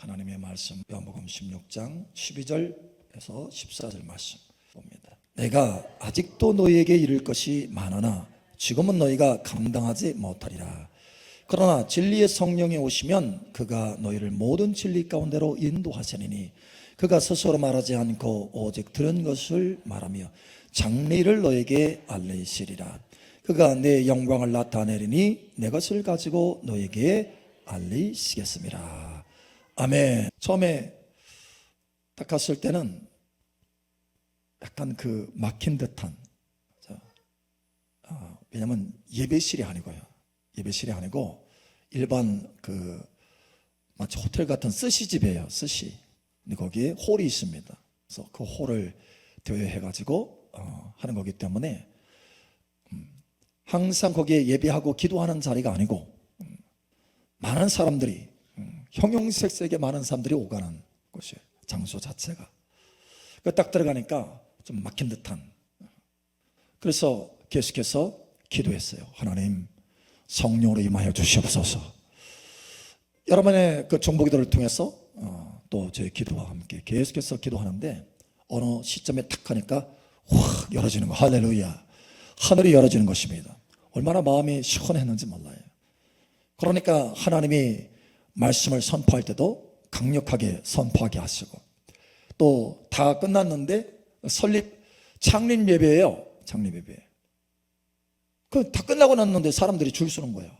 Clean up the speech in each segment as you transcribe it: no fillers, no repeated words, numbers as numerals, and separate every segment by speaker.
Speaker 1: 하나님의 말씀 요한복음 16장 12절에서 14절 말씀 봅니다. 내가 아직도 너희에게 이를 것이 많으나 지금은 너희가 감당하지 못하리라. 그러나 진리의 성령이 오시면 그가 너희를 모든 진리 가운데로 인도하시리니 그가 스스로 말하지 않고 오직 들은 것을 말하며 장래를 너에게 알리시리라. 그가 내 영광을 나타내리니 내 것을 가지고 너에게 알리시겠습니다. 아멘. 처음에 딱 갔을 때는 약간 그 막힌 듯한, 왜냐면 예배실이 아니고요. 예배실이 아니고 일반 그 마치 호텔 같은 스시집이에요. 스시. 근데 거기에 홀이 있습니다. 그래서 그 홀을 대여해가지고 하는 거기 때문에 항상 거기에 예배하고 기도하는 자리가 아니고 많은 사람들이 형형색색의 많은 사람들이 오가는 곳이에요. 장소 자체가. 딱 들어가니까 좀 막힌 듯한. 그래서 계속해서 기도했어요. 하나님 성령으로 임하여 주시옵소서. 여러분의 그 정보기도를 통해서 또 저희 기도와 함께 계속해서 기도하는데 어느 시점에 탁 하니까 확 열어지는 거. 할렐루야. 하늘이 열어지는 것입니다. 얼마나 마음이 시원했는지 몰라요. 그러니까 하나님이 말씀을 선포할 때도 강력하게 선포하게 하시고, 또 다 끝났는데 창립 예배예요. 창립 예배. 그 다 끝나고 났는데 사람들이 줄 서는 거예요.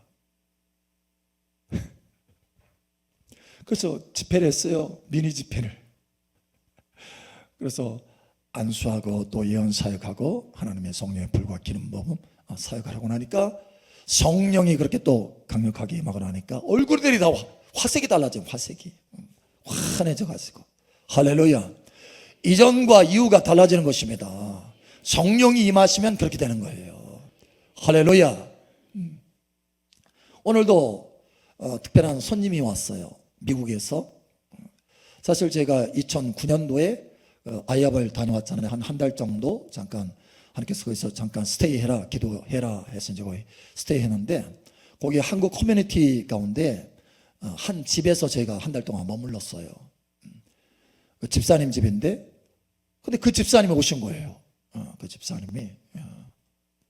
Speaker 1: 그래서 집회를 했어요. 미니 집회를. 그래서 안수하고 또 예언 사역하고 하나님의 성령의 불과 기름 부음 사역을 하고 나니까 성령이 그렇게 또 강력하게 임하고 나니까 얼굴들이 다 화색이 달라져요. 화색이 환해져 가지고. 할렐루야. 이전과 이후가 달라지는 것입니다. 성령이 임하시면 그렇게 되는 거예요. 할렐루야. 오늘도 특별한 손님이 왔어요. 미국에서. 사실 제가 2009년도에 아이압을 다녀왔잖아요. 한 달 정도 잠깐 하나님께서 거기서 잠깐 스테이해라, 기도해라 해서 이제 거기 스테이했는데, 거기 한국 커뮤니티 가운데 한 집에서 제가 한 달 동안 머물렀어요. 그 집사님 집인데, 근데 그 집사님이 오신 거예요. 그 집사님이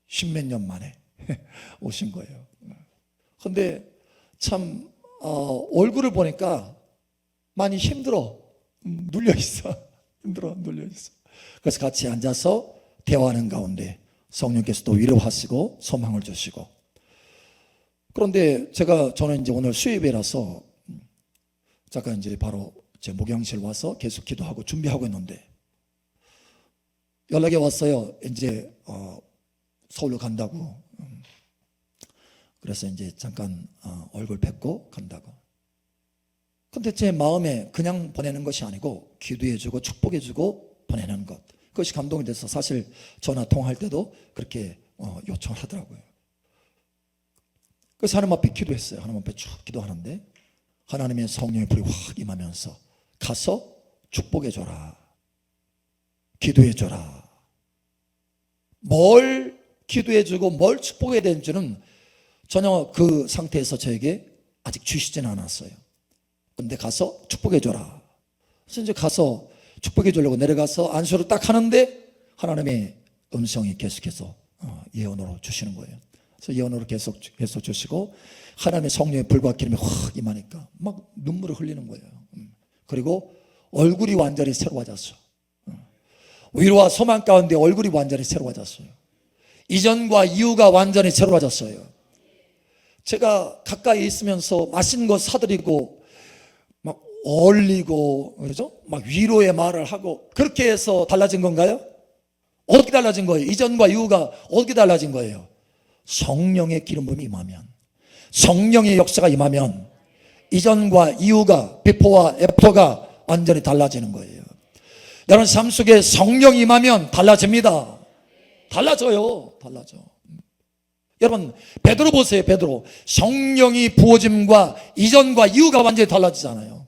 Speaker 1: 10몇 년 만에 오신 거예요. 근데 참 얼굴을 보니까 많이 힘들어, 눌려있어. 힘들어, 눌려있어. 그래서 같이 앉아서 대화하는 가운데 성령께서 또 위로하시고 소망을 주시고. 그런데 저는 이제 오늘 수요일이라서 잠깐 이제 바로 제 목양실 와서 계속 기도하고 준비하고 있는데 연락이 왔어요. 이제 서울로 간다고. 그래서 이제 잠깐 얼굴 뵙고 간다고. 근데 제 마음에 그냥 보내는 것이 아니고 기도해주고 축복해주고 보내는 것, 그것이 감동이 돼서 사실 전화 통화할 때도 그렇게 요청을 하더라고요. 그래서 하나님 앞에 기도했어요. 하나님 앞에 쭉 기도하는데 하나님의 성령의 불이 확 임하면서 가서 축복해줘라, 기도해줘라. 뭘 기도해주고 뭘 축복해야 되는지는 전혀 그 상태에서 저에게 아직 주시지는 않았어요. 근데 가서 축복해줘라. 그래서 이제 가서 축복해주려고 내려가서 안수를 딱 하는데 하나님의 음성이 계속해서 예언으로 주시는 거예요. 그래서 예언으로 계속 주시고 하나님의 성령의 불과 기름이 확 임하니까 막 눈물을 흘리는 거예요. 그리고 얼굴이 완전히 새로워졌어요. 위로와 소망 가운데 얼굴이 완전히 새로워졌어요. 이전과 이후가 완전히 새로워졌어요. 제가 가까이 있으면서 맛있는 거 사드리고 막 어울리고, 그렇죠? 막 위로의 말을 하고 그렇게 해서 달라진 건가요? 어떻게 달라진 거예요? 이전과 이후가 어떻게 달라진 거예요? 성령의 기름 부음이 임하면, 성령의 역사가 임하면 이전과 이후가, 비포와 애프터가 완전히 달라지는 거예요. 여러분 삶 속에 성령이 임하면 달라집니다. 달라져요. 달라져. 여러분 베드로 보세요. 베드로 성령이 부어짐과 이전과 이후가 완전히 달라지잖아요.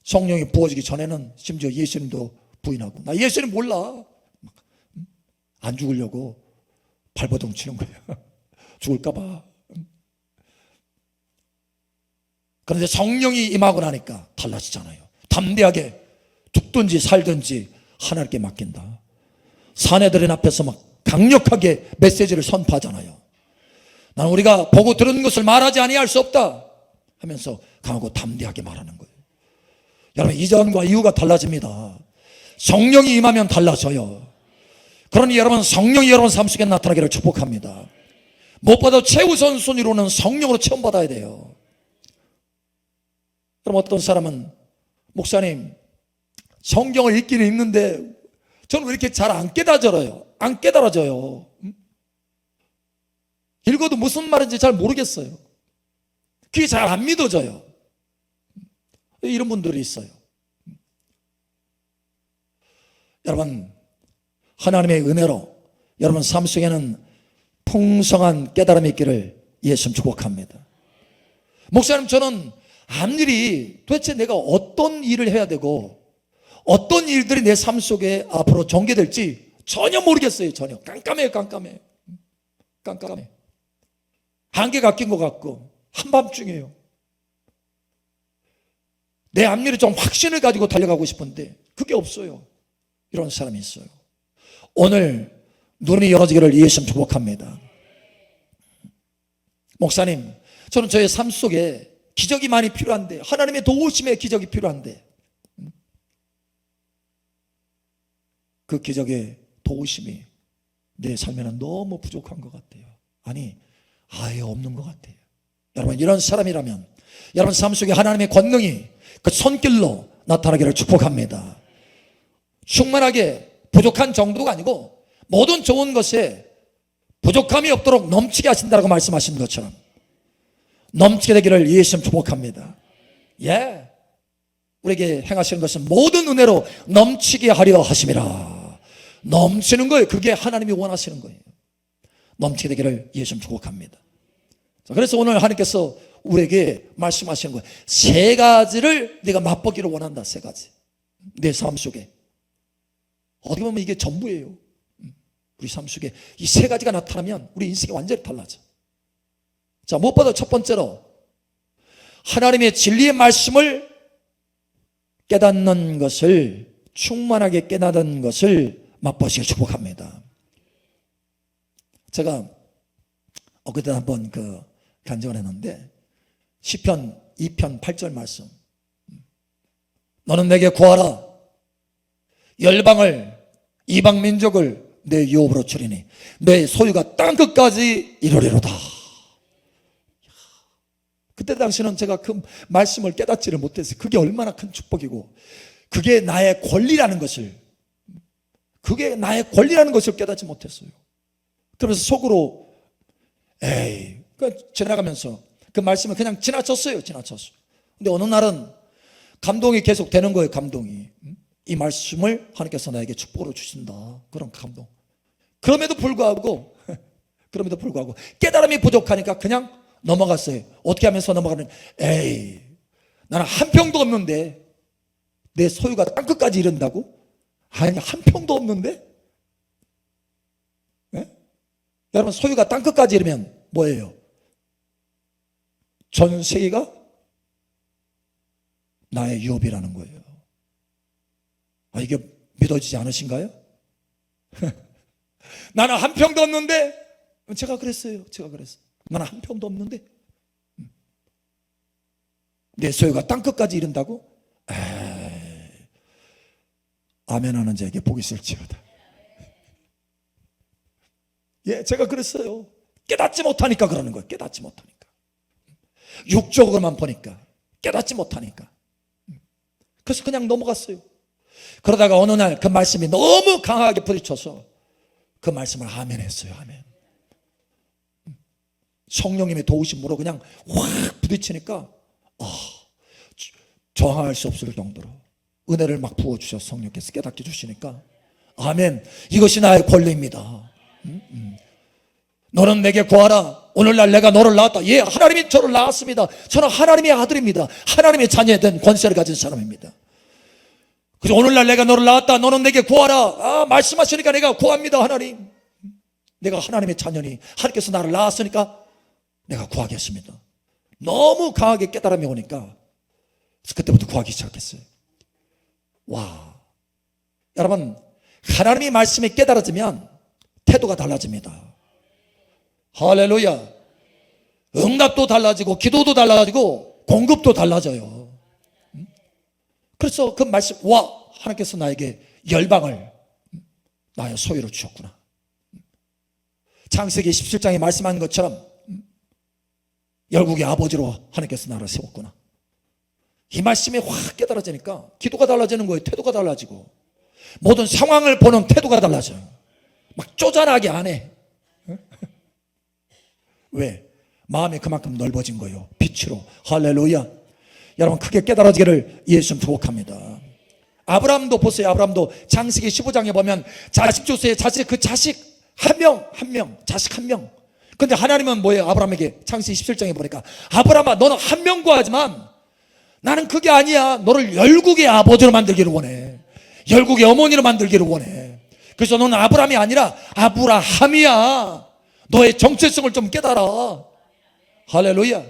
Speaker 1: 성령이 부어지기 전에는 심지어 예수님도 부인하고, 나 예수님 몰라, 안 죽으려고 발버둥 치는 거예요. 죽을까 봐. 그런데 성령이 임하고 나니까 달라지잖아요. 담대하게 죽든지 살든지 하나님께 맡긴다. 사내들의 앞에서 막 강력하게 메시지를 선포하잖아요. 나는 우리가 보고 들은 것을 말하지 아니할 수 없다 하면서 강하고 담대하게 말하는 거예요. 여러분, 이전과 이후가 달라집니다. 성령이 임하면 달라져요. 그러니 여러분, 성령이 여러분 삶 속에 나타나기를 축복합니다. 무엇보다 최우선 순위로는 성령으로 체험받아야 돼요. 그럼 어떤 사람은, 목사님, 성경을 읽기는 읽는데 저는 왜 이렇게 잘 안 깨달아져요? 안 깨달아져요. 읽어도 무슨 말인지 잘 모르겠어요. 그게 잘 안 믿어져요. 이런 분들이 있어요. 여러분, 하나님의 은혜로 여러분 삶 속에는 풍성한 깨달음이 있기를 예수님 축복합니다. 목사님, 저는 앞일이 도대체 내가 어떤 일을 해야 되고 어떤 일들이 내 삶 속에 앞으로 전개될지 전혀 모르겠어요. 전혀 깜깜해요. 깜깜해. 안개가 낀 것 같고 한밤중이에요. 내 앞일에 좀 확신을 가지고 달려가고 싶은데 그게 없어요. 이런 사람이 있어요. 오늘 눈이 열어지기를 예수님 축복합니다. 목사님, 저는 저의 삶 속에 기적이 많이 필요한데, 하나님의 도우심의 기적이 필요한데, 그 기적의 도우심이 내 삶에는 너무 부족한 것 같아요. 아니, 아예 없는 것 같아요. 여러분, 이런 사람이라면 여러분 삶 속에 하나님의 권능이 그 손길로 나타나기를 축복합니다. 충만하게 부족한 정도가 아니고 모든 좋은 것에 부족함이 없도록 넘치게 하신다고 말씀하신 것처럼 넘치게 되기를 예수님 축복합니다. 예, 우리에게 행하시는 것은 모든 은혜로 넘치게 하려 하심이라. 넘치는 거예요. 그게 하나님이 원하시는 거예요. 넘치게 되기를 예수님 축복합니다. 자, 그래서 오늘 하나님께서 우리에게 말씀하시는 거예요. 세 가지를 내가 맛보기를 원한다. 세 가지. 내 삶 속에. 어떻게 보면 이게 전부예요. 우리 삶 속에 이 세 가지가 나타나면 우리 인생이 완전히 달라져. 자, 무엇보다 첫 번째로 하나님의 진리의 말씀을 깨닫는 것을, 충만하게 깨닫는 것을 맛보시길 축복합니다. 제가 엊그제 한번 간증을 했는데 시편 2편 8절 말씀, 너는 내게 구하라. 열방을, 이방 민족을 내 유업으로 주리니 내 소유가 땅끝까지 이르리로다. 그때 당시는 제가 그 말씀을 깨닫지를 못했어요. 그게 얼마나 큰 축복이고 그게 나의 권리라는 것을 깨닫지 못했어요. 그래서 속으로 지나가면서 그 말씀을 그냥 지나쳤어요. 근데 어느 날은 감동이 계속 되는 거예요. 감동이. 이 말씀을 하나님께서 나에게 축복으로 주신다. 그런 감동. 그럼에도 불구하고 깨달음이 부족하니까 그냥 넘어갔어요. 어떻게 하면서 넘어가는? 나는 한 평도 없는데 내 소유가 땅끝까지 이른다고? 아니, 한 평도 없는데? 네? 여러분, 소유가 땅끝까지 이르면 뭐예요? 전 세계가 나의 유업이라는 거예요. 이게 믿어지지 않으신가요? 나는 한 평도 없는데, 제가 그랬어요. 나는 한 평도 없는데 내 소유가 땅끝까지 이른다고? 아멘 하는 자에게 복이 있을지어다. 예, 제가 그랬어요. 깨닫지 못하니까 그러는 거예요. 깨닫지 못하니까. 육적으로만 보니까, 깨닫지 못하니까. 그래서 그냥 넘어갔어요. 그러다가 어느 날 그 말씀이 너무 강하게 부딪혀서 그 말씀을 아멘 했어요. 아멘. 성령님의 도우심으로 그냥 확 부딪히니까 저항할 수 없을 정도로 은혜를 막 부어주셔서 성령께서 깨닫게 주시니까 아멘, 이것이 나의 권리입니다. 너는 내게 구하라. 오늘날 내가 너를 낳았다. 예, 하나님이 저를 낳았습니다. 저는 하나님의 아들입니다. 하나님의 자녀에 대한 권세를 가진 사람입니다. 그래서 오늘날 내가 너를 낳았다. 너는 내게 구하라. 말씀하시니까 내가 구합니다. 하나님, 내가 하나님의 자녀니 하나님께서 나를 낳았으니까 내가 구하겠습니다. 너무 강하게 깨달음이 오니까 그래서 그때부터 구하기 시작했어요. 와, 여러분, 하나님의 말씀이 깨달아지면 태도가 달라집니다. 할렐루야. 응답도 달라지고 기도도 달라지고 공급도 달라져요. 그래서 그 말씀, 와, 하나님께서 나에게 열방을 나의 소유로 주셨구나. 창세기 17장에 말씀한 것처럼 열국의 아버지로 하나님께서 나를 세웠구나. 이 말씀이 확 깨달아지니까 기도가 달라지는 거예요. 태도가 달라지고 모든 상황을 보는 태도가 달라져요. 막 쪼잔하게 안 해. 왜? 마음이 그만큼 넓어진 거예요. 빛으로. 할렐루야. 여러분, 크게 깨달아지기를 예수님 축복합니다. 아브라함도 보세요. 아브라함도 창세기 15장에 보면 자식 줬어요. 그 자식 한 명, 자식 한 명. 근데 하나님은 뭐예요? 아브라함에게 창세기 17장에 보니까, 아브라함아, 너는 한 명 구하지만 나는 그게 아니야. 너를 열국의 아버지로 만들기를 원해. 열국의 어머니로 만들기를 원해. 그래서 너는 아브라함이 아니라 아브라함이야. 너의 정체성을 좀 깨달아. 할렐루야.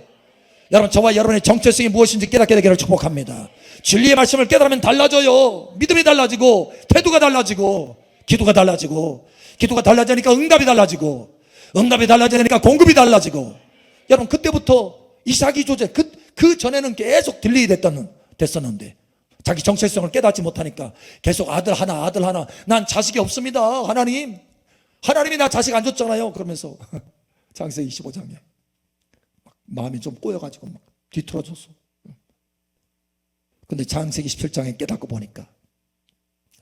Speaker 1: 여러분, 저와 여러분의 정체성이 무엇인지 깨닫게 되기를 축복합니다. 진리의 말씀을 깨달으면 달라져요. 믿음이 달라지고 태도가 달라지고 기도가 달라지고, 기도가 달라지니까 응답이 달라지고, 응답이 달라지니까 공급이 달라지고. 여러분, 그때부터 이삭이 조제, 그 전에는 계속 딜레이 됐었는데 자기 정체성을 깨닫지 못하니까 계속 아들 하나 난 자식이 없습니다. 하나님이 나 자식 안 줬잖아요. 그러면서 창세기 25장에 마음이 좀 꼬여가지고 막 뒤틀어졌어. 근데 창세기 17장에 깨닫고 보니까,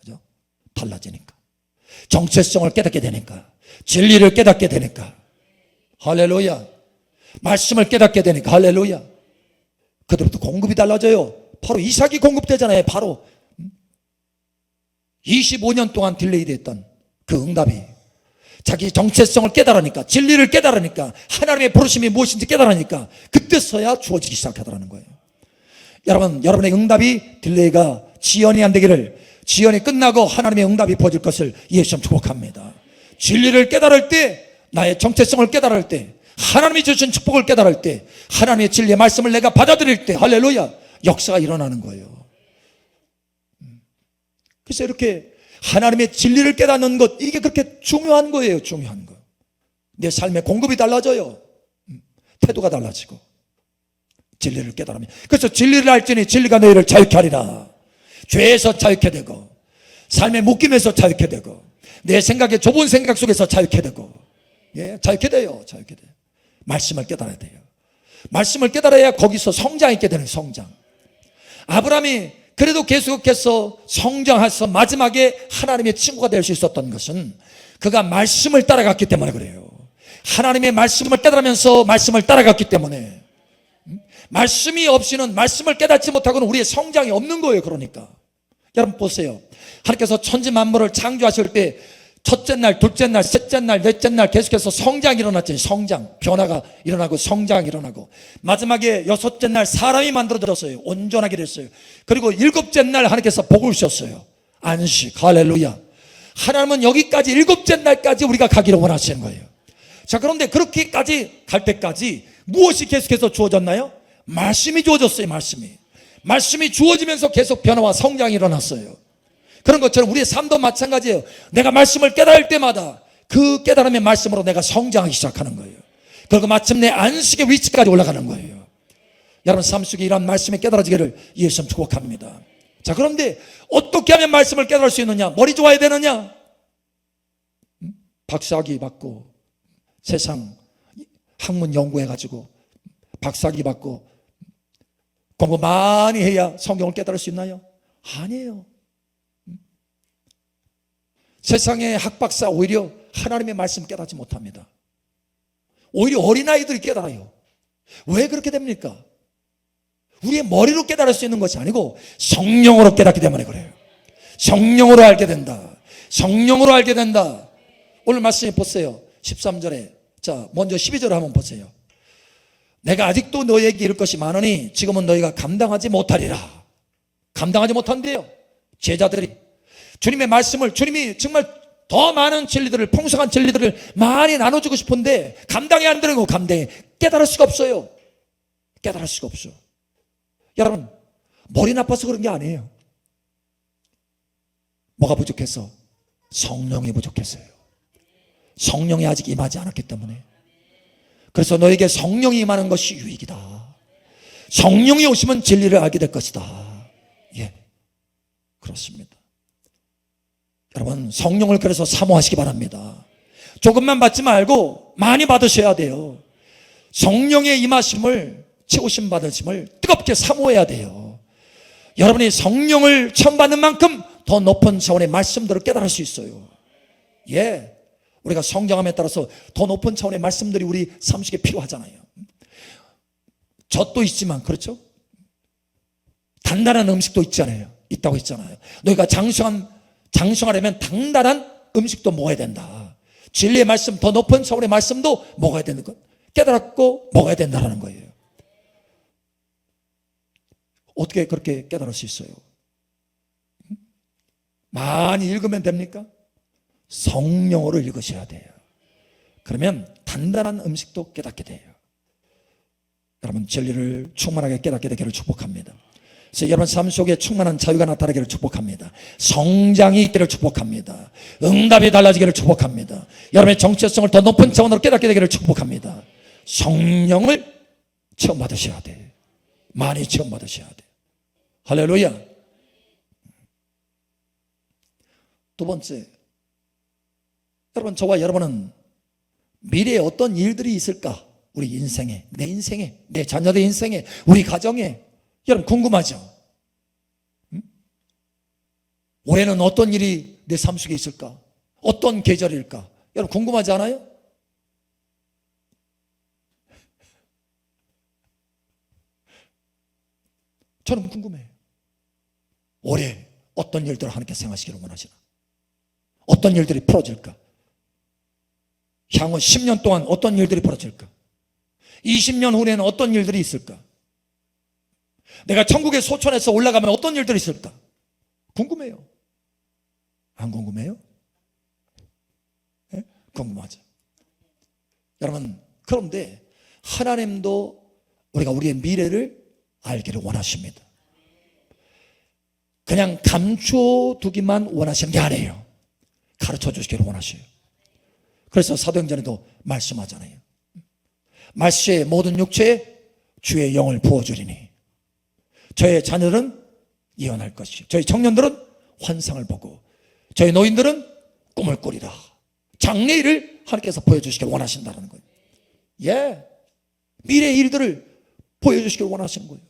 Speaker 1: 그죠? 달라지니까, 정체성을 깨닫게 되니까, 진리를 깨닫게 되니까, 할렐루야. 말씀을 깨닫게 되니까, 할렐루야. 그때부터 공급이 달라져요. 바로 이삭이 공급되잖아요. 바로 25년 동안 딜레이 됐던 그 응답이 자기 정체성을 깨달으니까, 진리를 깨달으니까, 하나님의 부르심이 무엇인지 깨달으니까 그때서야 주어지기 시작하더라는 거예요. 여러분의 응답이 딜레이가 지연이 안 되기를, 지연이 끝나고 하나님의 응답이 부어질 것을 예수님 축복합니다. 진리를 깨달을 때, 나의 정체성을 깨달을 때, 하나님이 주신 축복을 깨달을 때, 하나님의 진리의 말씀을 내가 받아들일 때, 할렐루야, 역사가 일어나는 거예요. 그래서 이렇게 하나님의 진리를 깨닫는 것, 이게 그렇게 중요한 거예요. 중요한 거. 내 삶의 공급이 달라져요. 태도가 달라지고 진리를 깨달으면. 그래서 진리를 알지니 진리가 너희를 자유케 하리라. 죄에서 자유케 되고, 삶의 묶임에서 자유케 되고, 내 생각의 좁은 생각 속에서 자유케 되고, 예, 자유케 돼요. 자유케 돼요. 말씀을 깨달아야 돼요. 말씀을 깨달아야 거기서 성장이 있게 되는 성장. 아브라함이 그래도 계속해서 성장해서 마지막에 하나님의 친구가 될 수 있었던 것은 그가 말씀을 따라갔기 때문에 그래요. 하나님의 말씀을 깨달으면서 말씀을 따라갔기 때문에. 말씀이 없이는, 말씀을 깨닫지 못하고는 우리의 성장이 없는 거예요. 그러니까 여러분 보세요. 하나님께서 천지 만물을 창조하실 때 첫째 날, 둘째 날, 셋째 날, 넷째 날 계속해서 성장이 일어났잖아요. 성장, 변화가 일어나고 성장이 일어나고, 마지막에 여섯째 날 사람이 만들어졌어요. 온전하게 됐어요. 그리고 일곱째 날 하나님께서 복을 주셨어요. 안식. 할렐루야. 하나님은 여기까지, 일곱째 날까지 우리가 가기를 원하시는 거예요. 자, 그런데 그렇게까지 갈 때까지 무엇이 계속해서 주어졌나요? 말씀이 주어졌어요. 말씀이 주어지면서 계속 변화와 성장이 일어났어요. 그런 것처럼 우리의 삶도 마찬가지예요. 내가 말씀을 깨달을 때마다 그 깨달음의 말씀으로 내가 성장하기 시작하는 거예요. 그리고 마침내 안식의 위치까지 올라가는 거예요. 여러분 삶 속에 이런 말씀이 깨달아지기를 예수님 축복합니다. 자, 그런데 어떻게 하면 말씀을 깨달을 수 있느냐? 머리 좋아야 되느냐? 박사학위 받고 세상 학문 연구해가지고 박사학위 받고 공부 많이 해야 성경을 깨달을 수 있나요? 아니에요. 세상의 학박사 오히려 하나님의 말씀 깨닫지 못합니다. 오히려 어린아이들이 깨달아요. 왜 그렇게 됩니까? 우리의 머리로 깨달을 수 있는 것이 아니고 성령으로 깨닫기 때문에 그래요. 성령으로 알게 된다. 성령으로 알게 된다. 오늘 말씀해 보세요. 13절에. 자, 먼저 12절을 한번 보세요. 내가 아직도 너희에게 이룰 것이 많으니 지금은 너희가 감당하지 못하리라. 감당하지 못한대요. 제자들이 주님의 말씀을, 주님이 정말 더 많은 진리들을, 풍성한 진리들을 많이 나눠주고 싶은데 감당이 안 되는 거, 감당이 깨달을 수가 없어요. 깨달을 수가 없어. 여러분, 머리 나빠서 그런 게 아니에요. 뭐가 부족해서? 성령이 부족했어요. 성령이 아직 임하지 않았기 때문에. 그래서 너에게 성령이 임하는 것이 유익이다. 성령이 오시면 진리를 알게 될 것이다. 예, 그렇습니다. 여러분, 성령을 그래서 사모하시기 바랍니다. 조금만 받지 말고 많이 받으셔야 돼요. 성령의 임하심을, 채우심 받으심을 뜨겁게 사모해야 돼요. 여러분이 성령을 처음 받는 만큼 더 높은 차원의 말씀들을 깨달을 수 있어요. 예, 우리가 성장함에 따라서 더 높은 차원의 말씀들이 우리 삶 속에 필요하잖아요. 젖도 있지만, 그렇죠? 단단한 음식도 있다고 했잖아요. 너희가 장성하려면 단단한 음식도 먹어야 된다. 진리의 말씀, 더 높은 차원의 말씀도 먹어야 되는 것, 깨달았고 먹어야 된다는 거예요. 어떻게 그렇게 깨달을 수 있어요? 많이 읽으면 됩니까? 성령으로 읽으셔야 돼요. 그러면 단단한 음식도 깨닫게 돼요. 여러분, 진리를 충만하게 깨닫게 되기를 축복합니다. 그래서 여러분 삶 속에 충만한 자유가 나타나기를 축복합니다. 성장이 있기를 축복합니다. 응답이 달라지기를 축복합니다. 여러분의 정체성을 더 높은 차원으로 깨닫게 되기를 축복합니다. 성령을 체험 받으셔야 돼요. 많이 체험 받으셔야 돼요. 할렐루야. 두 번째, 여러분, 저와 여러분은 미래에 어떤 일들이 있을까? 우리 인생에, 내 인생에, 내 자녀들 인생에, 우리 가정에. 여러분 궁금하죠? 올해는 어떤 일이 내 삶 속에 있을까? 어떤 계절일까? 여러분 궁금하지 않아요? 저는 궁금해요. 올해 어떤 일들을 하나님께서 행하시기를 원하시나? 어떤 일들이 풀어질까? 향후 10년 동안 어떤 일들이 벌어질까? 20년 후에는 어떤 일들이 있을까? 내가 천국의 소천에서 올라가면 어떤 일들이 있을까? 궁금해요. 안 궁금해요? 네? 궁금하죠. 여러분, 그런데 하나님도 우리가 우리의 미래를 알기를 원하십니다. 그냥 감춰두기만 원하시는 게 아니에요. 가르쳐 주시기를 원하셔요. 그래서 사도행전에도 말씀하잖아요. 말세의 모든 육체에 주의 영을 부어주리니 저의 자녀들은 예언할 것이요 저희 청년들은 환상을 보고 저희 노인들은 꿈을 꾸리라. 장래일을 하나님께서 보여주시기를 원하신다는 거예요. 예, 미래의 일들을 보여주시기를 원하시는 거예요.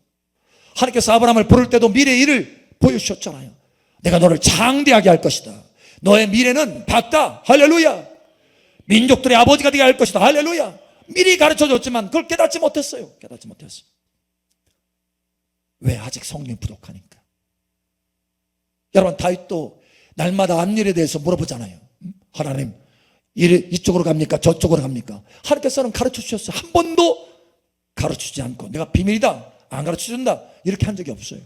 Speaker 1: 하나님께서 아브라함을 부를 때도 미래의 일을 보여주셨잖아요. 내가 너를 장대하게 할 것이다. 너의 미래는 밝다. 할렐루야. 민족들의 아버지가 되게 할 것이다. 할렐루야. 미리 가르쳐줬지만 그걸 깨닫지 못했어요. 깨닫지 못했어요. 왜? 아직 성령이 부족하니까. 여러분, 다윗도 날마다 앞일에 대해서 물어보잖아요. 하나님, 이쪽으로 갑니까? 저쪽으로 갑니까? 하나님께서는 가르쳐 주셨어요. 한 번도 가르치지 않고 내가 비밀이다, 안 가르쳐준다, 이렇게 한 적이 없어요.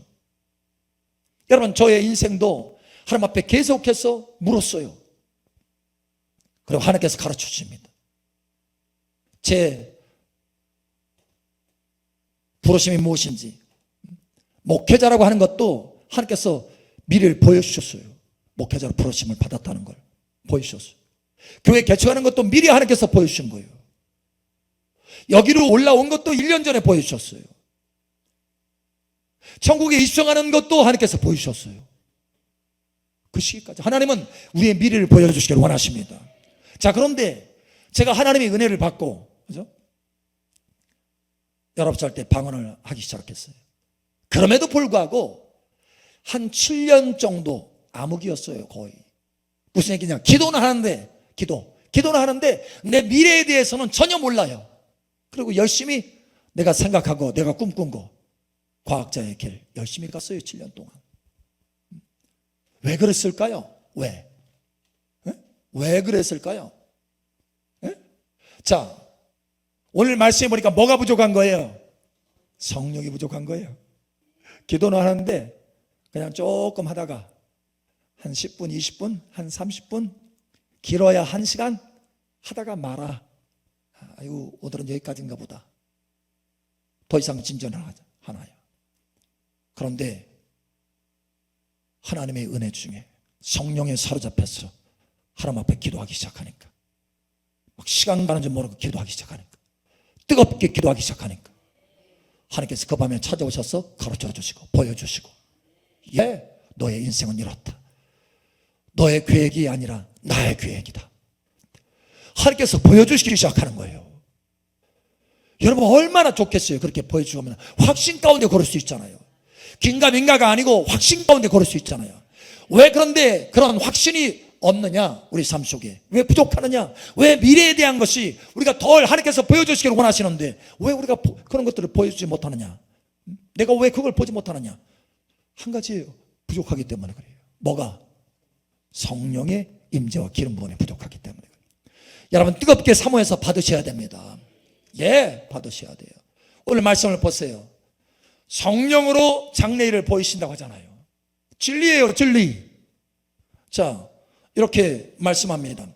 Speaker 1: 여러분, 저의 인생도 하나님 앞에 계속해서 물었어요. 그리고 하나님께서 가르쳐 주십니다. 제 부르심이 무엇인지, 목회자라고 하는 것도 하나님께서 미래를 보여주셨어요. 목회자로 부르심을 받았다는 걸 보여주셨어요. 교회 개척하는 것도 미리 하나님께서 보여주신 거예요. 여기로 올라온 것도 1년 전에 보여주셨어요. 천국에 입성하는 것도 하나님께서 보여주셨어요. 그 시기까지 하나님은 우리의 미래를 보여주시기를 원하십니다. 자, 그런데 제가 하나님의 은혜를 받고, 그죠? 19살 때 방언을 하기 시작했어요. 그럼에도 불구하고 한 7년 정도 암흑이었어요. 거의. 무슨 얘기냐? 기도는 하는데 기도는 하는데 내 미래에 대해서는 전혀 몰라요. 그리고 열심히 내가 생각하고 내가 꿈꾼 거, 과학자의 길 열심히 갔어요. 7년 동안. 왜 그랬을까요? 왜? 왜 그랬을까요? 자, 오늘 말씀해 보니까 뭐가 부족한 거예요? 성령이 부족한 거예요. 기도는 하는데 그냥 조금 하다가 한 10분, 20분, 한 30분, 길어야 1시간 하다가 말아. 아이고, 오늘은 여기까지인가 보다. 더 이상 진전을 하나요? 그런데 하나님의 은혜 중에 성령에 사로잡혀서 하나님 앞에 기도하기 시작하니까, 막 시간 가는 줄 모르고 기도하기 시작하니까, 뜨겁게 기도하기 시작하니까 하나님께서 그 밤에 찾아오셔서 가르쳐 주시고 보여주시고, 예, 너의 인생은 이렇다. 너의 계획이 아니라 나의 계획이다. 하나님께서 보여주시기 시작하는 거예요. 여러분 얼마나 좋겠어요. 그렇게 보여주면 확신 가운데 걸을 수 있잖아요. 긴가민가가 아니고 확신 가운데 걸을 수 있잖아요. 왜 그런데 그런 확신이 없느냐? 우리 삶 속에 왜 부족하느냐? 왜 미래에 대한 것이 우리가 덜 하나님께서 보여주시기를 원하시는데 왜 우리가 그런 것들을 보여주지 못하느냐? 내가 왜 그걸 보지 못하느냐? 한 가지예요. 부족하기 때문에 그래요. 뭐가? 성령의 임재와 기름 부음이 부족하기 때문에 그래요. 여러분 뜨겁게 사모해서 받으셔야 됩니다. 예, 받으셔야 돼요. 오늘 말씀을 보세요. 성령으로 장래일을 보이신다고 하잖아요. 진리예요, 진리. 자, 이렇게 말씀합니다.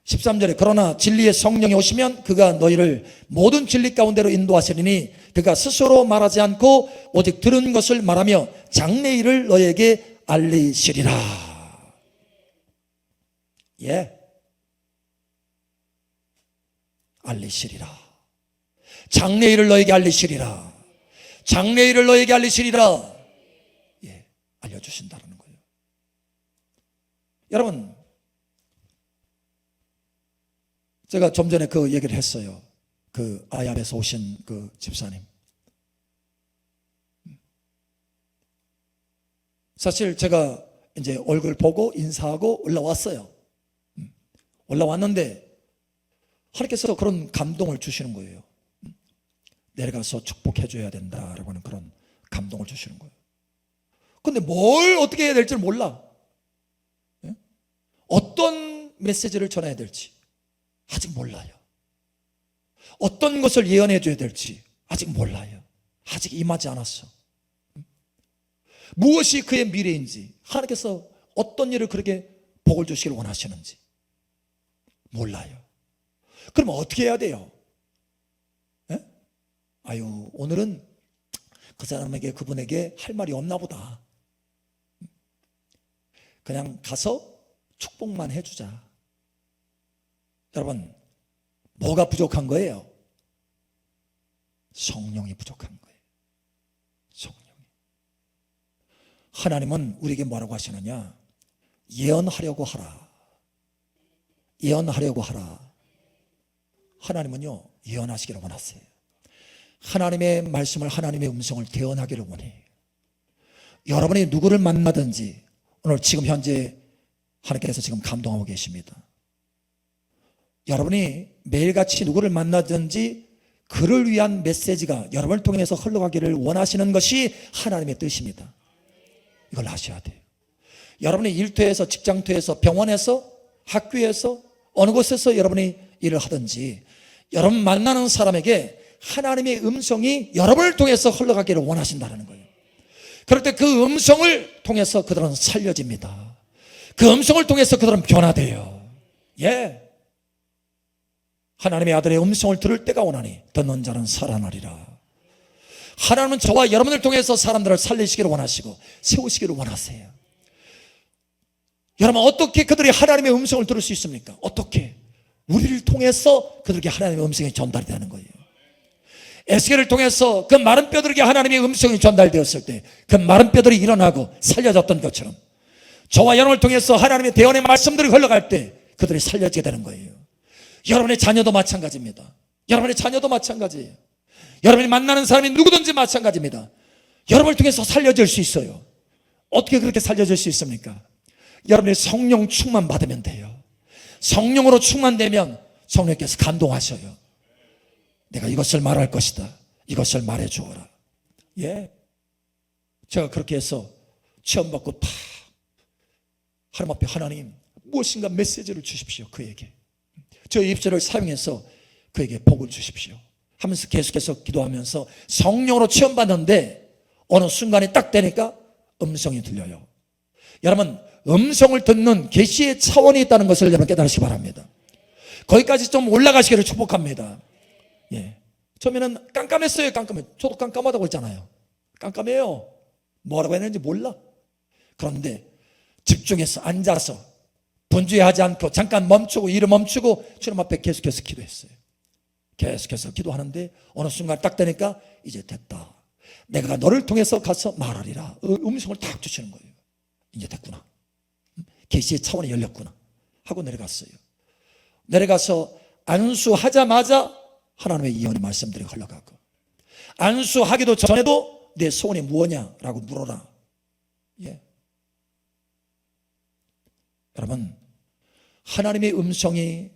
Speaker 1: 13절에 그러나 진리의 성령이 오시면 그가 너희를 모든 진리 가운데로 인도하시리니 그가 스스로 말하지 않고 오직 들은 것을 말하며 장래일을 너희에게 알리시리라. 예, 알리시리라. 장래일을 너희에게 알리시리라. 장래일을 너희에게 알리시리라. 예, 알려주신다는 거예요. 여러분, 제가 좀 전에 그 얘기를 했어요. 그 아야에서 오신 그 집사님. 사실 제가 이제 얼굴 보고 인사하고 올라왔어요. 올라왔는데 하나님께서 그런 감동을 주시는 거예요. 내려가서 축복해 줘야 된다라고 하는 그런 감동을 주시는 거예요. 근데 뭘 어떻게 해야 될지 몰라. 어떤 메시지를 전해야 될지 아직 몰라요. 어떤 것을 예언해 줘야 될지 아직 몰라요. 아직 임하지 않았어. 무엇이 그의 미래인지, 하나님께서 어떤 일을 그렇게 복을 주시기를 원하시는지 몰라요. 그럼 어떻게 해야 돼요? 예? 아유, 오늘은 그 사람에게, 그분에게 할 말이 없나 보다. 그냥 가서 축복만 해주자. 여러분, 뭐가 부족한 거예요? 성령이 부족한 거예요. 성령이. 하나님은 우리에게 뭐라고 하시느냐? 예언하려고 하라. 예언하려고 하라. 하나님은요, 예언하시기를 원하세요. 하나님의 말씀을, 하나님의 음성을 대언하기를 원해요. 여러분이 누구를 만나든지 오늘 지금 현재 하나님께서 지금 감동하고 계십니다. 여러분이 매일같이 누구를 만나든지 그를 위한 메시지가 여러분을 통해서 흘러가기를 원하시는 것이 하나님의 뜻입니다. 이걸 아셔야 돼요. 여러분이 일터에서, 직장터에서, 병원에서, 학교에서, 어느 곳에서 여러분이 일을 하든지 여러분 만나는 사람에게 하나님의 음성이 여러분을 통해서 흘러가기를 원하신다는 거예요. 그럴 때 그 음성을 통해서 그들은 살려집니다. 그 음성을 통해서 그들은 변화돼요. 예. 하나님의 아들의 음성을 들을 때가 오나니 듣는 자는 살아나리라. 하나님은 저와 여러분을 통해서 사람들을 살리시기를 원하시고 세우시기를 원하세요. 여러분, 어떻게 그들이 하나님의 음성을 들을 수 있습니까? 어떻게? 우리를 통해서 그들에게 하나님의 음성이 전달이 되는 거예요. 에스겔을 통해서 그 마른 뼈들에게 하나님의 음성이 전달되었을 때 그 마른 뼈들이 일어나고 살려졌던 것처럼 저와 여러분을 통해서 하나님의 대언의 말씀들이 흘러갈 때 그들이 살려지게 되는 거예요. 여러분의 자녀도 마찬가지입니다. 여러분의 자녀도 마찬가지예요. 여러분이 만나는 사람이 누구든지 마찬가지입니다. 여러분을 통해서 살려질 수 있어요. 어떻게 그렇게 살려질 수 있습니까? 여러분의 성령 충만 받으면 돼요. 성령으로 충만되면 성령께서 감동하셔요. 내가 이것을 말할 것이다. 이것을 말해 주어라. 예. 제가 그렇게 해서 체험받고 하나님 앞에 하나님 무엇인가 메시지를 주십시오. 그에게. 저의 입술을 사용해서 그에게 복을 주십시오. 하면서 계속해서 기도하면서 성령으로 체험받는데 어느 순간에 딱 되니까 음성이 들려요. 여러분, 음성을 듣는 계시의 차원이 있다는 것을 여러분 깨달으시기 바랍니다. 거기까지 좀 올라가시기를 축복합니다. 예, 처음에는 깜깜했어요. 깜깜해. 저도 깜깜하다고 했잖아요. 깜깜해요. 뭐라고 했는지 몰라. 그런데 집중해서 앉아서 분주해하지 않고 잠깐 멈추고 일을 멈추고 주님 앞에 계속해서 기도했어요. 계속해서 기도하는데 어느 순간 딱 되니까 이제 됐다. 내가 너를 통해서 가서 말하리라. 음성을 딱 주시는 거예요. 이제 됐구나. 계시의 차원이 열렸구나 하고 내려갔어요. 내려가서 안수하자마자 하나님의 예언의 말씀들이 흘러가고, 안수하기도 전에도 내 소원이 무엇냐라고 물어라. 예. 여러분, 하나님의 음성이,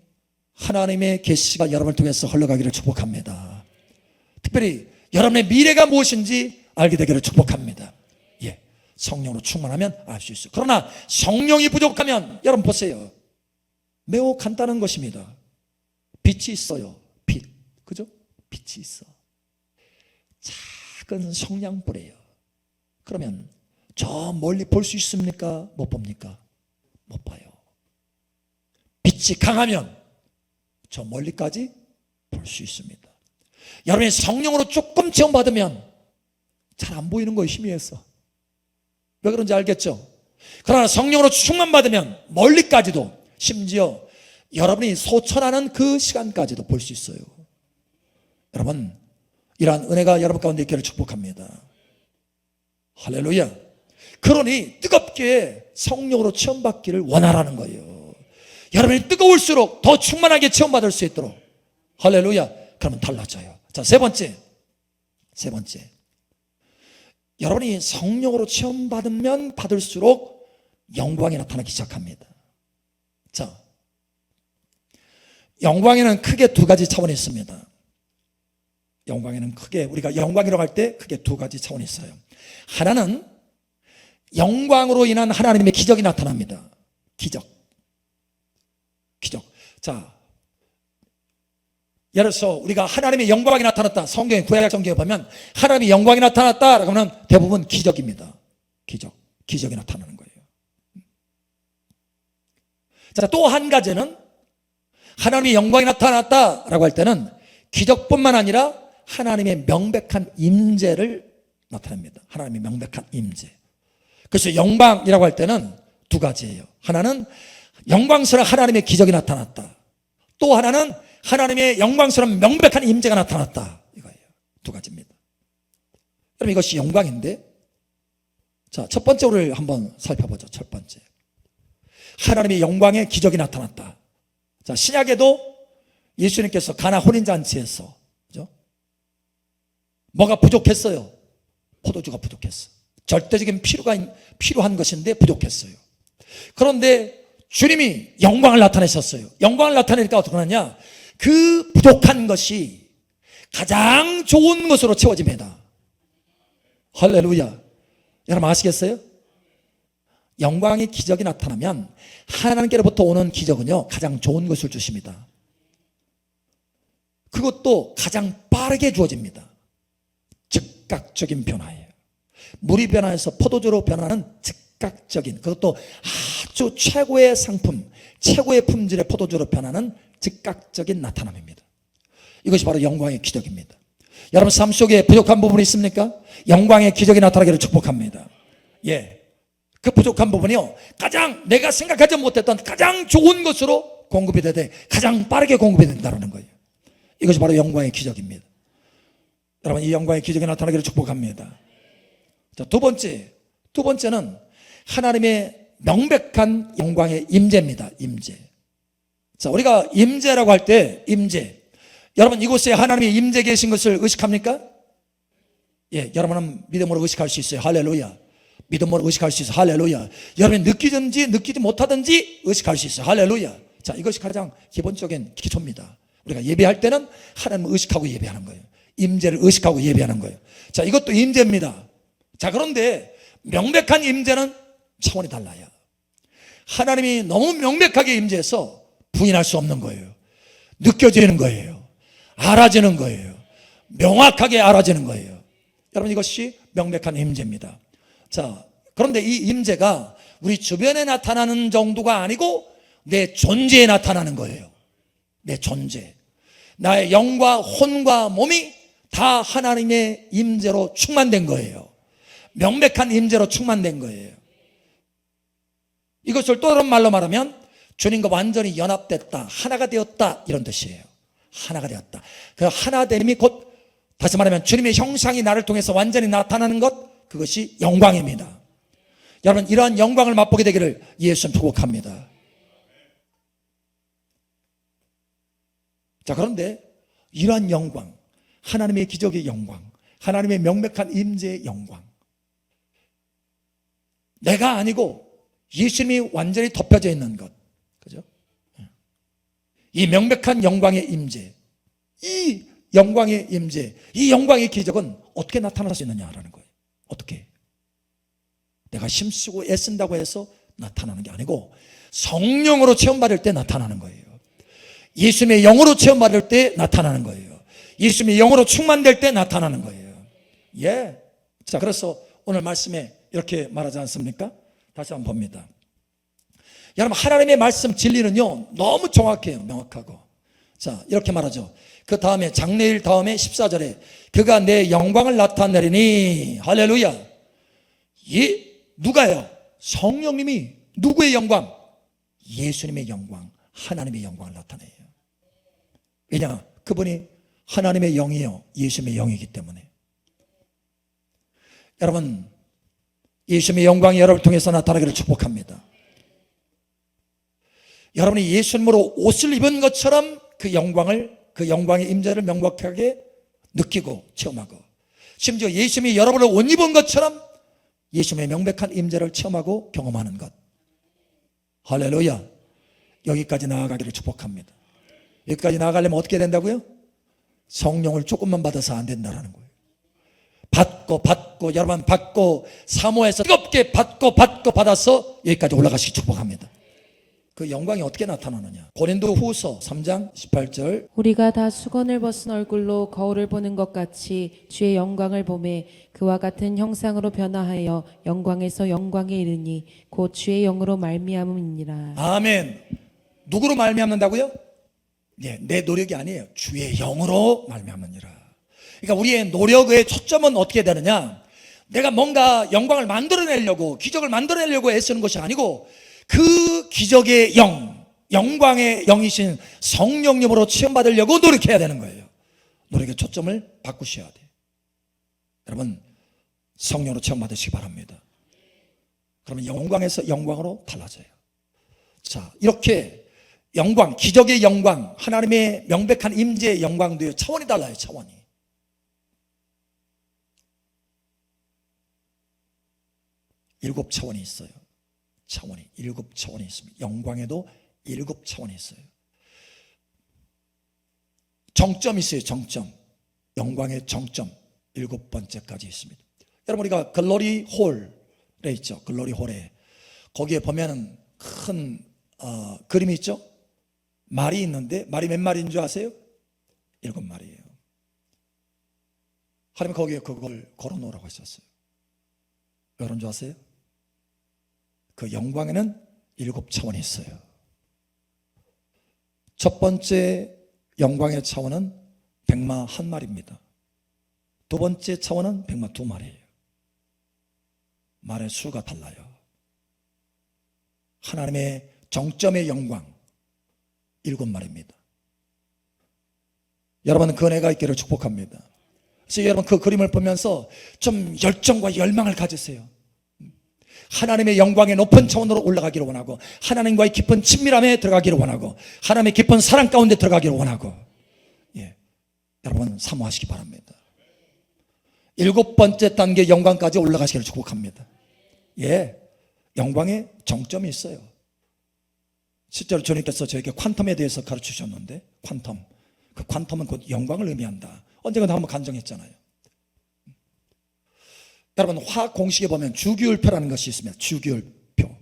Speaker 1: 하나님의 계시가 여러분을 통해서 흘러가기를 축복합니다. 특별히 여러분의 미래가 무엇인지 알게 되기를 축복합니다. 예, 성령으로 충만하면 알 수 있어요. 그러나 성령이 부족하면, 여러분 보세요, 매우 간단한 것입니다. 빛이 있어요. 빛, 그죠? 빛이 있어. 작은 성냥불이에요. 그러면 저 멀리 볼 수 있습니까? 못 봅니까? 못 봐요. 빛이 강하면 저 멀리까지 볼 수 있습니다. 여러분이 성령으로 조금 체험받으면 잘 안 보이는 거예요. 희미해서. 왜 그런지 알겠죠? 그러나 성령으로 충만받으면 멀리까지도, 심지어 여러분이 소천하는 그 시간까지도 볼 수 있어요. 여러분, 이러한 은혜가 여러분 가운데 있기를 축복합니다. 할렐루야. 그러니 뜨겁게 성령으로 체험받기를 원하라는 거예요. 여러분이 뜨거울수록 더 충만하게 체험받을 수 있도록. 할렐루야. 그러면 달라져요. 자, 세 번째. 여러분이 성령으로 체험받으면 받을수록 영광이 나타나기 시작합니다. 자, 영광에는 크게 두 가지 차원이 있습니다. 영광에는 크게, 우리가 영광이라고 할 때 크게 두 가지 차원이 있어요. 하나는 영광으로 인한 하나님의 기적이 나타납니다. 기적. 자, 예를 들어서 우리가 하나님의 영광이 나타났다, 성경에, 구약 성경에 보면 하나님의 영광이 나타났다 그러면 대부분 기적입니다. 기적이 나타나는 거예요. 자, 또 한 가지는 하나님의 영광이 나타났다라고 할 때는 기적뿐만 아니라 하나님의 명백한 임재를 나타냅니다. 하나님의 명백한 임재. 그래서 영광이라고 할 때는 두 가지예요. 하나는 영광스러운 하나님의 기적이 나타났다. 또 하나는 하나님의 영광스러운 명백한 임재가 나타났다. 이거예요. 두 가지입니다. 그럼 이것이 영광인데, 자, 첫 번째를 한번 살펴보죠. 첫 번째, 하나님의 영광의 기적이 나타났다. 자, 신약에도 예수님께서 가나 혼인잔치에서, 그죠? 뭐가 부족했어요? 포도주가 부족했어. 절대적인 필요한 것인데 부족했어요. 그런데 주님이 영광을 나타내셨어요. 영광을 나타내니까 어떻게 하냐? 그 부족한 것이 가장 좋은 것으로 채워집니다. 할렐루야. 여러분 아시겠어요? 영광의 기적이 나타나면 하나님께로부터 오는 기적은요, 가장 좋은 것을 주십니다. 그것도 가장 빠르게 주어집니다. 즉각적인 변화예요. 물이 변화해서 포도주로 변하는 즉각적인, 그것도 아주 최고의 상품, 최고의 품질의 포도주로 변하는 즉각적인 나타남입니다. 이것이 바로 영광의 기적입니다. 여러분 삶 속에 부족한 부분이 있습니까? 영광의 기적이 나타나기를 축복합니다. 예, 그 부족한 부분이요, 가장 내가 생각하지 못했던 가장 좋은 것으로 공급이 되되 가장 빠르게 공급이 된다는 거예요. 이것이 바로 영광의 기적입니다. 여러분, 이 영광의 기적이 나타나기를 축복합니다. 자, 두 번째는 하나님의 명백한 영광의 임재입니다. 임재. 자, 우리가 임재라고 할 때, 임재, 여러분 이곳에 하나님의 임재 계신 것을 의식합니까? 예, 여러분은 믿음으로 의식할 수 있어요. 할렐루야. 믿음으로 의식할 수 있어요. 할렐루야. 여러분이 느끼든지 느끼지 못하든지 의식할 수 있어요. 할렐루야. 자, 이것이 가장 기본적인 기초입니다. 우리가 예배할 때는 하나님을 의식하고 예배하는 거예요. 임재를 의식하고 예배하는 거예요. 자, 이것도 임재입니다. 자, 그런데 명백한 임재는 차원이 달라요. 하나님이 너무 명백하게 임재해서 부인할 수 없는 거예요. 느껴지는 거예요. 알아지는 거예요. 명확하게 알아지는 거예요. 여러분, 이것이 명백한 임재입니다. 자, 그런데 이 임재가 우리 주변에 나타나는 정도가 아니고 내 존재에 나타나는 거예요. 내 존재, 나의 영과 혼과 몸이 다 하나님의 임재로 충만된 거예요. 명백한 임재로 충만된 거예요. 이것을 또 다른 말로 말하면 주님과 완전히 연합됐다, 하나가 되었다, 이런 뜻이에요. 하나가 되었다. 그 하나됨이 곧 다시 말하면 주님의 형상이 나를 통해서 완전히 나타나는 것, 그것이 영광입니다. 여러분, 이러한 영광을 맛보게 되기를 예수님 축복합니다. 자, 그런데 이러한 영광, 하나님의 기적의 영광, 하나님의 명백한 임재의 영광, 내가 아니고 예수님이 완전히 덮여져 있는 것, 그죠? 이 명백한 영광의 임재, 이 영광의 임재, 이 영광의 기적은 어떻게 나타날 수 있느냐라는 거예요. 어떻게? 내가 힘쓰고 애쓴다고 해서 나타나는 게 아니고 성령으로 체험받을 때 나타나는 거예요. 예수님의 영으로 체험받을 때 나타나는 거예요. 예수님의 영으로 충만될 때 나타나는 거예요. 예. 자, 그래서 오늘 말씀에 이렇게 말하지 않습니까? 다시 한번 봅니다. 여러분, 하나님의 말씀 진리는요 너무 정확해요. 명확하고. 자, 이렇게 말하죠. 그 다음에 장래일 다음에 14절에 그가 내 영광을 나타내리니, 할렐루야. 누가요? 성령님이. 누구의 영광? 예수님의 영광, 하나님의 영광을 나타내요. 왜냐? 그분이 하나님의 영이요 예수님의 영이기 때문에. 여러분, 예수님의 영광이 여러분을 통해서 나타나기를 축복합니다. 여러분이 예수님으로 옷을 입은 것처럼 그 영광을, 그 영광의 임재를 명확하게 느끼고 체험하고, 심지어 예수님이 여러분을 옷 입은 것처럼 예수님의 명백한 임재를 체험하고 경험하는 것. 할렐루야. 여기까지 나아가기를 축복합니다. 여기까지 나아가려면 어떻게 된다고요? 성령을 조금만 받아서 안 된다는 거예요. 받고 여러분 받고 사모해서 뜨겁게 받고 받아서 여기까지 올라가시기 축복합니다. 그 영광이 어떻게 나타나느냐? 고린도후서 3장 18절,
Speaker 2: 우리가 다 수건을 벗은 얼굴로 거울을 보는 것 같이 주의 영광을 보매 그와 같은 형상으로 변화하여 영광에서 영광에 이르니 곧 주의 영으로 말미암음이니라.
Speaker 1: 아멘. 누구로 말미암는다고요? 네, 내 노력이 아니에요. 주의 영으로 말미암으니라. 그러니까 우리의 노력의 초점은 어떻게 되느냐? 내가 뭔가 영광을 만들어내려고, 기적을 만들어내려고 애쓰는 것이 아니고 그 기적의 영, 영광의 영이신 성령님으로 체험받으려고 노력해야 되는 거예요. 노력의 초점을 바꾸셔야 돼요. 여러분, 성령으로 체험받으시기 바랍니다. 그러면 영광에서 영광으로 달라져요. 자, 이렇게 영광, 기적의 영광, 하나님의 명백한 임재의 영광도요 차원이 달라요. 차원이. 일곱 차원이 있어요. 차원이, 일곱 차원이 있습니다. 영광에도 일곱 차원이 있어요. 정점이 있어요. 정점. 영광의 정점 일곱 번째까지 있습니다. 여러분, 우리가 글로리 홀에 있죠. 글로리 홀에 거기에 보면은 큰 그림이 있죠. 말이 있는데 말이 몇 마리인 줄 아세요? 7마리예요. 하나님 거기에 그걸 걸어놓으라고 하셨어요. 왜 그런 줄 아세요? 그 영광에는 7차원이 있어요. 첫 번째 영광의 차원은 백마 1마리입니다. 두 번째 차원은 백마 2마리예요. 말의 수가 달라요. 하나님의 정점의 영광 7마리입니다. 여러분은 그 은혜가 있기를 축복합니다. 그래서 여러분 그 그림을 보면서 좀 열정과 열망을 가지세요. 하나님의 영광의 높은 차원으로 올라가기를 원하고, 하나님과의 깊은 친밀함에 들어가기를 원하고, 하나님의 깊은 사랑 가운데 들어가기를 원하고, 예, 여러분 사모하시기 바랍니다. 7번째 단계 영광까지 올라가시기를 축복합니다. 예, 영광의 정점이 있어요. 실제로 주님께서 저에게 퀀텀에 대해서 가르치셨는데, 퀀텀, 그 퀀텀은 곧 영광을 의미한다. 언젠가 한번 간증했잖아요. 여러분, 화학 공식에 보면 주기율표라는 것이 있습니다. 주기율표.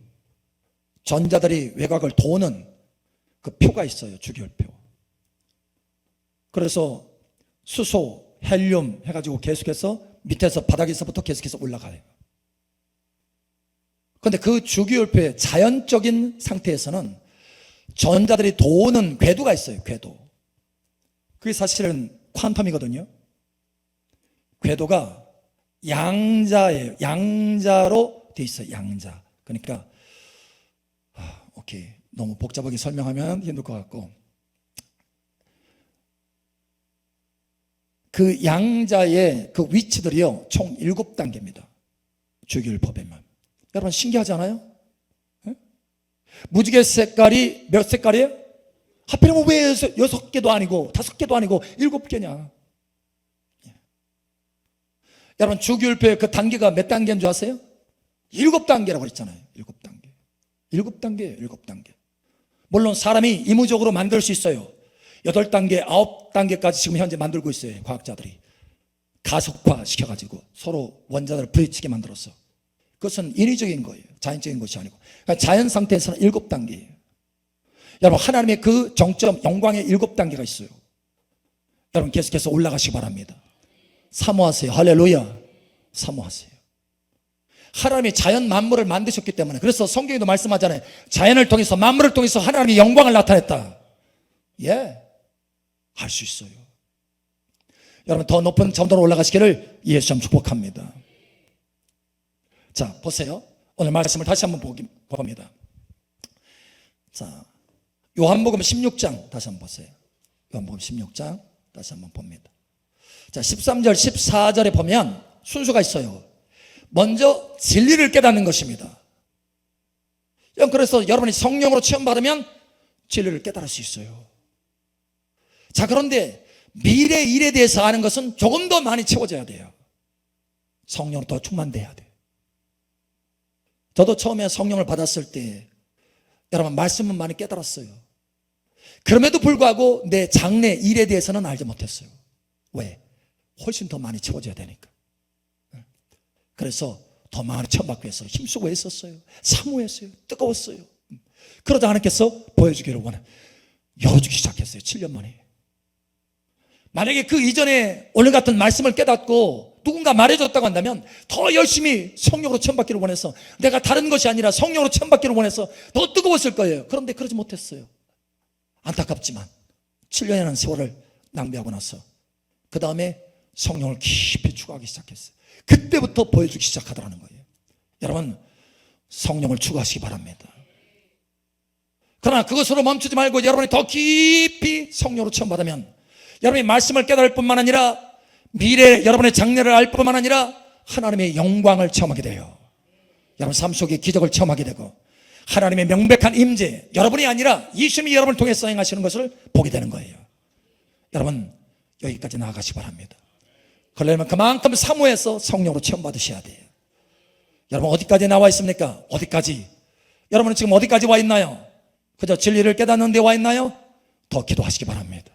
Speaker 1: 전자들이 외곽을 도는 그 표가 있어요. 주기율표. 그래서 수소, 헬륨 해가지고 계속해서 밑에서 바닥에서부터 계속해서 올라가요. 그런데 그 주기율표의 자연적인 상태에서는 전자들이 도는 궤도가 있어요. 궤도. 그게 사실은 퀀텀이거든요. 궤도가 양자예요. 양자로 돼 있어요. 양자. 그러니까 오케이. 너무 복잡하게 설명하면 힘들 것 같고, 그 양자의 그 위치들이요 총 7단계입니다. 주기율법에만. 여러분 신기하지 않아요? 예? 무지개 색깔이 몇 색깔이에요? 하필이면 왜 6개도 아니고 5개도 아니고 7개냐? 예. 여러분 주기율표의 그 단계가 몇 단계인 줄 아세요? 7단계라고 그랬잖아요. 7단계. 7단계예요. 7단계. 물론 사람이 이무적으로 만들 수 있어요. 8단계, 9단계까지 지금 현재 만들고 있어요. 과학자들이 가속화 시켜가지고 서로 원자들을 부딪히게 만들었어. 그것은 인위적인 거예요. 자연적인 것이 아니고. 그러니까 자연 상태에서는 7단계예요. 여러분 하나님의 그 정점 영광의 7단계가 있어요. 여러분 계속해서 올라가시기 바랍니다. 사모하세요. 할렐루야. 사모하세요. 하나님이 자연 만물을 만드셨기 때문에, 그래서 성경에도 말씀하잖아요. 자연을 통해서 만물을 통해서 하나님의 영광을 나타냈다. 예, 할 수 있어요. 여러분 더 높은 점으로 올라가시기를 예수님 축복합니다. 자 보세요. 오늘 말씀을 다시 한번 봅니다. 자 요한복음 16장 다시 한번 보세요. 요한복음 16장 다시 한번 봅니다. 자 13절 14절에 보면 순서가 있어요. 먼저 진리를 깨닫는 것입니다. 그래서 여러분이 성령으로 체험받으면 진리를 깨달을 수 있어요. 자 그런데 미래 일에 대해서 아는 것은 조금 더 많이 채워져야 돼요. 성령으로 더 충만돼야 돼요. 저도 처음에 성령을 받았을 때 여러분 말씀은 많이 깨달았어요. 그럼에도 불구하고 내 장래 일에 대해서는 알지 못했어요. 왜? 훨씬 더 많이 채워져야 되니까. 그래서 더 많이 체험받기 위해서 힘쓰고 했었어요. 사모했어요. 뜨거웠어요. 그러다 하나님께서 보여주기를 열어주기 시작했어요. 7년 만에. 만약에 그 이전에 오늘 같은 말씀을 깨닫고 누군가 말해줬다고 한다면 더 열심히 성령으로 체험받기를 원해서, 내가 다른 것이 아니라 성령으로 체험받기를 원해서 더 뜨거웠을 거예요. 그런데 그러지 못했어요. 안타깝지만 7년이라는 세월을 낭비하고 나서 그 다음에 성령을 깊이 추구하기 시작했어요. 그때부터 보여주기 시작하더라는 거예요. 여러분 성령을 추구하시기 바랍니다. 그러나 그것으로 멈추지 말고 여러분이 더 깊이 성령으로 체험받으면 여러분이 말씀을 깨달을 뿐만 아니라 미래 여러분의 장래를 알 뿐만 아니라 하나님의 영광을 체험하게 돼요. 여러분 삶 속에 기적을 체험하게 되고 하나님의 명백한 임재, 여러분이 아니라 예수님이 여러분을 통해서 행하시는 것을 보게 되는 거예요. 여러분 여기까지 나아가시기 바랍니다. 그러려면 그만큼 사모해서 성령으로 체험받으셔야 돼요. 여러분 어디까지 나와 있습니까? 어디까지? 여러분은 지금 어디까지 와 있나요? 그저 진리를 깨닫는 데 와 있나요? 더 기도하시기 바랍니다.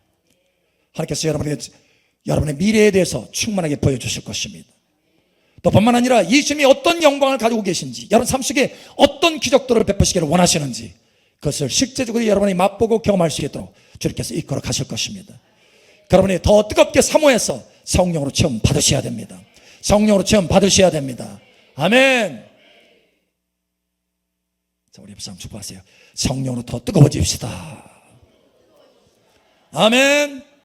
Speaker 1: 하나님께서 여러분의 미래에 대해서 충만하게 보여주실 것입니다. 또 뿐만 아니라 예수님이 어떤 영광을 가지고 계신지, 여러분 삶 속에 어떤 기적들을 베푸시기를 원하시는지 그것을 실제적으로 여러분이 맛보고 경험할 수 있도록 주님께서 이끌어 가실 것입니다. 여러분이 더 뜨겁게 사모해서 성령으로 체험 받으셔야 됩니다. 성령으로 체험 받으셔야 됩니다. 아멘. 자, 우리 옆에 축복하세요. 성령으로 더 뜨거워집시다. 아멘.